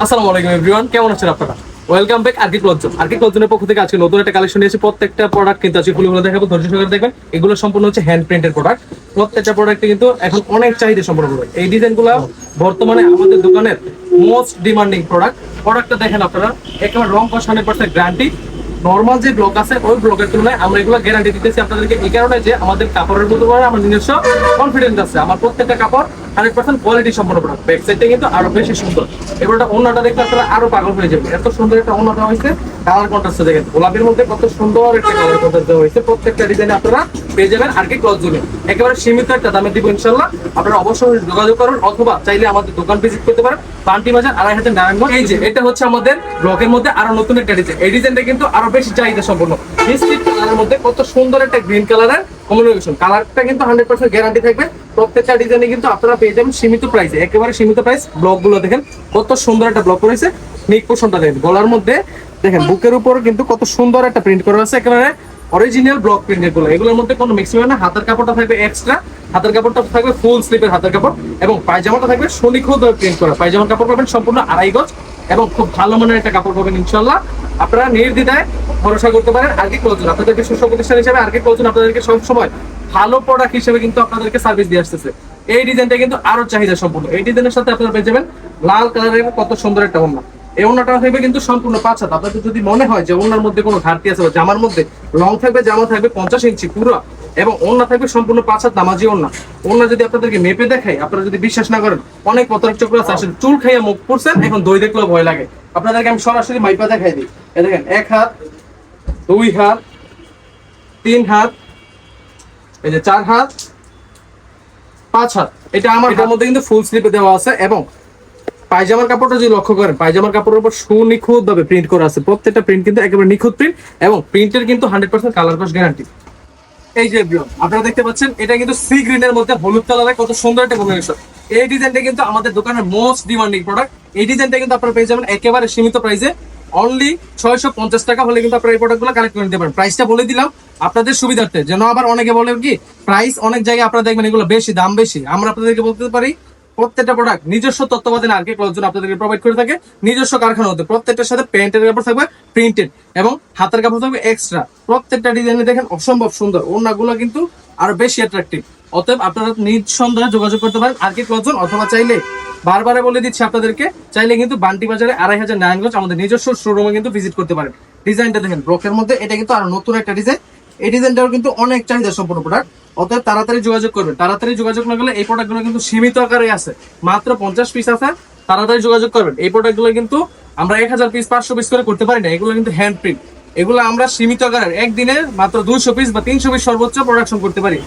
আসসালামু আলাইকুম এভরিওয়ান, কেমন আছেন আপনারা? ওয়েলকাম ব্যাক আরকি ক্লথজন। আরকি ক্লথজনের পক্ষ থেকে আজকে নতুন একটা কালেকশন নিয়েছি। প্রত্যেকটা প্রোডাক্ট কিন্তু আজকে খুলে দেখাবো, ধৈর্য সহকারে দেখবেন। এগুলো সম্পূর্ণ হচ্ছে হ্যান্ড প্রিন্টের প্রোডাক্ট। প্রত্যেকটা প্রোডাক্টে কিন্তু এখন অনেক চাহিদা সম্পন্ন প্রোডাক্ট। এই ডিজাইনগুলো বর্তমানে আমাদের দোকানের মোস্ট ডিমান্ডিং প্রোডাক্টটা দেখেন আপনারা, একেবারে রং কস 100% গ্যারান্টি। নর্মাল যে ব্লক আছে ওই ব্লকের তুলনায় আমরা এগুলো গ্যারান্টি দিতেছি আপনাদেরকে, এই কারণে যে আমাদের কাপড়ের মধ্যে আমার নিজস্ব কনফিডেন্স আছে। আমার প্রত্যেকটা কাপড় 100% কোয়ালিটি সম্পন্ন প্রোডাক্ট। ব্যাক সাইডটা কিন্তু আরো বেশি সুন্দর। এবারটা ওন্নাটা দেখলে আপনারা আরো পাগল হয়ে যাবে, এত সুন্দর একটা ওন্নাটা হয়েছে। কালার কন্ট্রাস্ট দেখেন, গোলাপের মধ্যে কত সুন্দর একটা কালার কন্ট্রাস্ট দেওয়া হয়েছে। প্রত্যেকটা ডিজাইনে আপনারা পেয়ে যাবেন আরকি ক্লথজনে। একেবারে সীমিত একটা দামে দিব ইনশাআল্লাহ। আপনারা অবশ্যই যোগাযোগ করুন, অথবা চাইলে আমাদের দোকান ভিজিট করতে পারেন। বান্টি বাজার 2500 নারায়ণগঞ্জ। এই যে এটা হচ্ছে আমাদের ব্লকের মধ্যে আরো নতুন একটা ডিজাইন। এই ডিজাইনটা কিন্তু আরো বেশি চাহিদা সম্পন্ন। বিস্কিট কালারের মধ্যে কত সুন্দর একটা গ্রিন কালারের কম্বিনেশন। কালারটা কিন্তু 100% গ্যারান্টি থাকবে। প্রত্যেকটা ডিজাইনে কিন্তু আপনারা পেয়ে যাবেন সীমিত প্রাইসে, একেবারে সীমিত প্রাইস। ব্লক গুলো দেখেন কত সুন্দর একটা ব্লক রয়েছে। নিক পোর্শনটা দেখেন, গলার মধ্যে দেখেন বুকের উপর কিন্তু কত সুন্দর একটা প্রিন্ট করা আছে, একেবারে অরিজিনাল ব্লক প্রিন্ট। এগুলোর মধ্যে কোনো মিক্সিং না। হাতের কাপড়টা থাকবে এক্সট্রা, হাতের কাপড়টা থাকবে ফুল স্লিপের হাতের কাপড়, এবং পায়জামাটা থাকবে সুনিখুঁত প্রিন্ট করা। পায়জামার কাপড় পাবেন সম্পূর্ণ 2.5 গজ, এবং খুব ভালো মানের একটা কাপড় পাবেন ইনশাআল্লাহ। আপনারা নির্দ্বিধায় ভরসা করতে পারেন আরকি ক্লথজন। আপনাদেরকে সুস্থ প্রতিষ্ঠান হিসেবে আরকি ক্লথজন আপনাদেরকে সব সময় ভালো প্রোডাক্ট হিসেবে কিন্তু আপনাদেরকে সার্ভিস দিয়ে আসতেছে। এই ডিজাইনটা কিন্তু আরো চাহিদা সম্পূর্ণ। এই ডিজাইনের সাথে আপনারা পেয়ে যাবেন লাল কালারের কত সুন্দর একটা ওড়না। এই ওড়নাটা থাকবে কিন্তু সম্পূর্ণ 5 হাত। আপনাদের যদি মনে হয় যে ওড়নার মধ্যে কোনো ঘাটতি আছে বা জামার মধ্যে লং থাকবে, জামা থাকবে 50 ইঞ্চি পুরো, এবং ওড়না থাকবে সম্পূর্ণ 5 হাত নামাজি ওড়না। ওড়না যদি আপনাদেরকে মেপে দেখাই, আপনারা যদি বিশ্বাস না করেন, অনেক পতরক চক্র আছে, আসলে চুল খাইয়া মুখ পড়ছেন, এখন দই দেখলেও ভয় লাগে। আপনাদেরকে আমি সরাসরি মাইপা দেখাই দিই। এই দেখেন 1 হাত, 2 হাত, 3 হাত, এই যে 4 হাত, 5 হাত। এটা আমার এটার মধ্যে কিন্তু ফুল স্লিপে দেওয়া আছে। এবং পায়জামার কাপড়টা যদি লক্ষ্য করেন, পায়জামার কাপড়ের উপর সুনিখুঁত ভাবে প্রিন্ট করা আছে। প্রত্যেকটা প্রিন্ট কিন্তু একেবারে নিখুঁত প্রিন্ট, এবং প্রিন্টের কিন্তু 100% কালার কস গ্যারান্টি। এই যে আপনারা দেখতে পাচ্ছেন, এটা কিন্তু সি গ্রিনের মধ্যে হলুদ কালারের কত সুন্দর একটা কম্বিনেশন। এই ডিজাইনটা কিন্তু আমাদের দোকানের মোস্ট ডিমান্ডিং প্রোডাক্ট। এই ডিজাইনটা কিন্তু আপনারা পেয়ে যাবেন একেবারে সীমিত প্রাইসে, অনলি 650 টাকা হলে কিন্তু আপনারা এই প্রোডাক্টগুলো কালেক্ট করে নিতে পারেন। প্রাইসটা বলে দিলাম আপনাদের সুবিধার্থে, যেন আবার অনেকে বলে কি প্রাইস অনেক জায়গায় আপনারা দেখবেন এগুলো বেশি, দাম বেশি। আমরা আপনাদেরকে বলতে পারি প্রত্যেকটা প্রোডাক্ট নিজস্ব তত্ত্বাবধানে আরকি ক্লথজন আপনাদেরকে প্রোভাইড করে থাকে। নিজস্ব কারখানা হতে প্রত্যেকটার সাথে প্যান্টের কাপড় থাকবে প্রিন্টেড, এবং হাতের কাপড় থাকবে এক্সট্রা। প্রত্যেকটা ডিজাইনে দেখেন অসম্ভব সুন্দর। ওড়নাগুলো কিন্তু আরো বেশি অ্যাট্রাকটিভ। অতএব আপনারা নিঃসন্দেহে যোগাযোগ করতে পারেন আরকি ক্লথজন, অথবা চাইলে বারবারে বলে দিচ্ছি আপনাদেরকে, চাইলে কিন্তু বান্টি বাজারে 2500 নারায়ণগঞ্জ আমাদের নিজস্ব শোরুমে কিন্তু ভিজিট করতে পারেন। ডিজাইনটা দেখেন ব্লকের মধ্যে, এটা কিন্তু আরো নতুন একটা ডিজাইন। এই ডিজাইনটাও কিন্তু অনেক চাহিদা সম্পন্ন প্রোডাক্ট। অতএব তাড়াতাড়ি যোগাযোগ করবেন। তাড়াতাড়ি যোগাযোগ না করলে এই প্রোডাক্টগুলো কিন্তু সীমিত আকারে আছে, মাত্র 50 পিস আছে। তাড়াতাড়ি যোগাযোগ করবেন। এই প্রোডাক্টগুলো কিন্তু আমরা 1000 পিস 500 পিস করে করতে পারি না, এগুলো কিন্তু হ্যান্ড প্রিন্ট। এগুলো আমরা সীমিত আকারের একদিনে মাত্র 200 পিস বা 300 পিস সর্বোচ্চ প্রোডাকশন করতে পারি।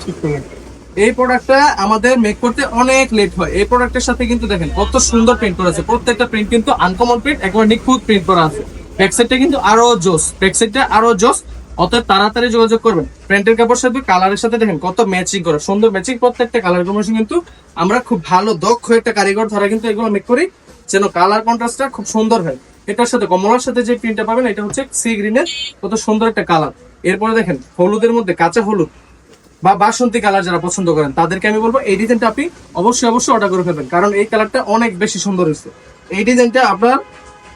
এই প্রোডাক্টটা আমাদের মেক করতে অনেক লেট হয়। এই প্রোডাক্টের সাথে কিন্তু দেখেন কত সুন্দর প্রিন্ট করা আছে। প্রত্যেকটা প্রিন্ট কিন্তু আনকমন প্রিন্ট, একবার নিখুঁত প্রিন্ট করা আছে। ব্যাকসাইডটা কিন্তু আরো জোস, ব্যাকসাইডটা আরো জোস। অতএব তাড়াতাড়ি যোগাযোগ করবেন। প্যান্টের কাপড়ের সাথে কালারের সাথে দেখেন কত ম্যাচিং করা, সুন্দর ম্যাচিং। প্রত্যেকটা কালার কম্বিনেশন কিন্তু আমরা খুব ভালো দক্ষ একটা কারিগর ধরা কিন্তু এগুলো মেক করি, যেন কালার কন্ট্রাস্টটা খুব সুন্দর হয়। এটার সাথে কমলার সাথে যে প্রিন্টটা পাবেন, এটা হচ্ছে সি গ্রিনের কত সুন্দর একটা কালার। এরপরে দেখেন হলুদের মধ্যে কাঁচা হলুদ বা বাসন্তী কালার যারা পছন্দ করেন, তাদেরকে আমি বলবো এই ডিজাইনটা আপনি অবশ্যই অর্ডার করে ফেলবেন, কারণ এই কালারটা অনেক বেশি সুন্দর হয়েছে। এই ডিজাইনটা আপনার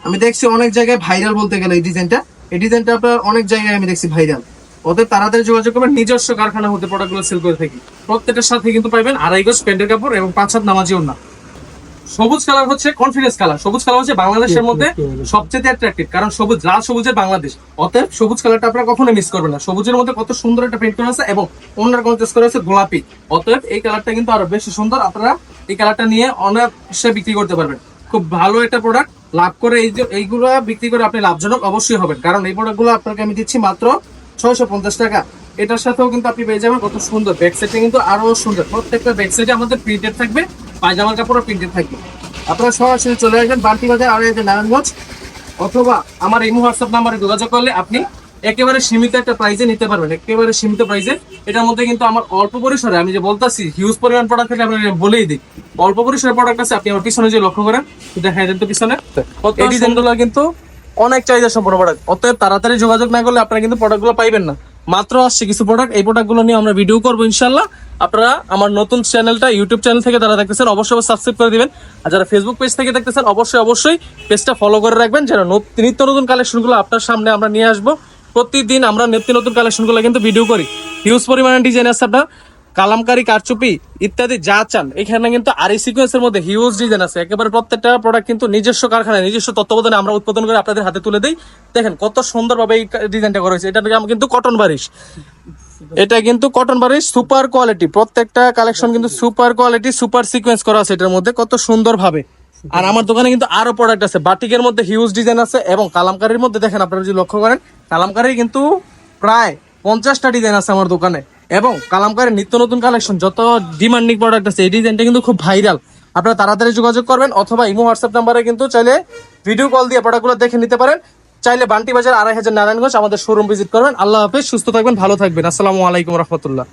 আমি দেখছি অনেক জায়গায় ভাইরাল বলতে গেলে। এই ডিজাইনটা আপনার অনেক জায়গায় আমি দেখছি ভাইরাল। ওদের তাড়াতাড়ি যোগাযোগ করবেন। নিজস্ব কারখানা হতে প্রোডাক্টগুলো সেল করে থাকি। প্রত্যেকটার সাথে কিন্তু পাবেন 2.5 গজ প্যান্টের কাপড় এবং 5 হাত নামাজি ওড়না। সবুজ কালার হচ্ছে কনফিডেন্স কালার। সবুজ কালার হচ্ছে বাংলাদেশের মধ্যে সবচেয়ে অ্যাট্রাকটিভ, কারণ সবুজ লাল সবুজের বাংলাদেশ। অতএব সবুজ কালারটা আপনারা কখনো মিস করবেন না। সবুজের মধ্যে কত সুন্দর একটা প্রিন্ট করা আছে, এবং ওড়নার কন্ট্রাস্ট করা আছে গোলাপি। অতএব এই কালারটা কিন্তু আরো বেশি সুন্দর। আপনারা এই কালারটা নিয়ে অনায়াসে বিক্রি করতে পারবেন। খুব ভালো একটা প্রোডাক্ট। লাভ করে এইগুলো বিক্রি করে আপনি লাভজনক অবশ্যই হবেন, কারণ এই প্রোডাক্টগুলো আপনাকে আমি দিচ্ছি মাত্র 650 টাকা। এটার সাথেও কিন্তু আপনি পেয়ে যাবেন কত সুন্দর ব্যাকসাইডটা কিন্তু আরো সুন্দর। প্রত্যেকটা ব্যাকসাইডে আমাদের প্রিন্টেড থাকবে, পায়জামার কাপড়ও প্রিন্টেড থাকবে। আপনারা সরাসরি চলে আসবেন বান্টি বাজার 2500 নারায়ণগঞ্জ, অথবা আমার এই হোয়াটসঅ্যাপ নাম্বারে যোগাযোগ করলে আপনি একেবারে সীমিত একটা প্রাইসে নিতে পারবেন, একেবারে সীমিত প্রাইসে। এটার মধ্যে কিন্তু আমার অল্প পরিসরে, আমি যে বলতাছি হিউজ পরিমাণ প্রোডাক্ট থাকে, আমি বলেই দিই অল্প পরিসরে প্রোডাক্ট আছে। আপনি আমার পিছনে যে লক্ষ্য করেন, দেখা যায় তো পিছনে এই ডিজাইনগুলো কিন্তু অনেক চাহিদা সম্পন্ন প্রোডাক্ট। অতএব তাড়াতাড়ি যোগাযোগ না করলে আপনারা কিন্তু প্রোডাক্টগুলো পাইবেন না। মাত্র আসছে কিছু প্রোডাক্ট, এই প্রোডাক্টগুলো নিয়ে আমরা ভিডিও করবো ইনশাল্লাহ। আপনারা আমার নতুন চ্যানেলটা ইউটিউব চ্যানেল থেকে যারা দেখতেছেন অবশ্যই সাবস্ক্রাইব করে দিবেন, আর যারা ফেসবুক পেজ থেকে দেখতেছেন অবশ্যই পেজটা ফলো করে রাখবেন, যেন নিত্য নতুন কালেকশনগুলো আপনার সামনে আমরা নিয়ে আসবো। প্রতিদিন আমরা নিত্য নতুন কালেকশনগুলো কিন্তু ভিডিও করি, হিউজ পরিমাণে ডিজাইন আছে, আপনার কালামকারী, কারচুপি ইত্যাদি যা চান এখানে কিন্তু আর এই সিকোয়েন্সের মধ্যে হিউজ ডিজাইন আছে। একেবারে প্রত্যেকটা প্রোডাক্ট কিন্তু নিজস্ব কারখানায় নিজস্ব তত্ত্বাবধানে আমরা উৎপাদন করে আপনাদের হাতে তুলে দিই। দেখেন কত সুন্দরভাবে এই ডিজাইনটা করা হয়েছে। এটা কিন্তু কটন বারিশ, এটা কিন্তু কটন বারিশ সুপার কোয়ালিটি, প্রত্যেকটা কালেকশন কিন্তু সুপার কোয়ালিটি, সুপার সিকোয়েন্স করা আছে এটার মধ্যে কত সুন্দর ভাবে। আর আমার দোকানে কিন্তু আরো প্রোডাক্ট আছে, বাটিকের মধ্যে হিউজ ডিজাইন আছে, এবং কালামকারীর মধ্যে দেখেন আপনারা যদি লক্ষ্য করেন কালামকারী কিন্তু প্রায় 50টা ডিজাইন আছে আমার দোকানে। এবং কালামকারীর নিত্য নতুন কালেকশন যত ডিমান্ডিং প্রোডাক্ট আছে, এই ডিজাইনটা কিন্তু খুব ভাইরাল। আপনারা তাড়াতাড়ি যোগাযোগ করবেন, অথবা ইমো হোয়াটসঅ্যাপ নাম্বারে কিন্তু চাইলে ভিডিও কল দিয়ে প্রোডাক্টগুলো দেখে নিতে পারেন। চাইলে বান্টি বাজার 2500 নারায়ণগঞ্জ আমাদের শোরুম ভিজিট করবেন। আল্লাহ হাফেজ, সুস্থ থাকবেন, ভালো থাকবেন। আসসালামু আলাইকুম রহমতুল্লাহ।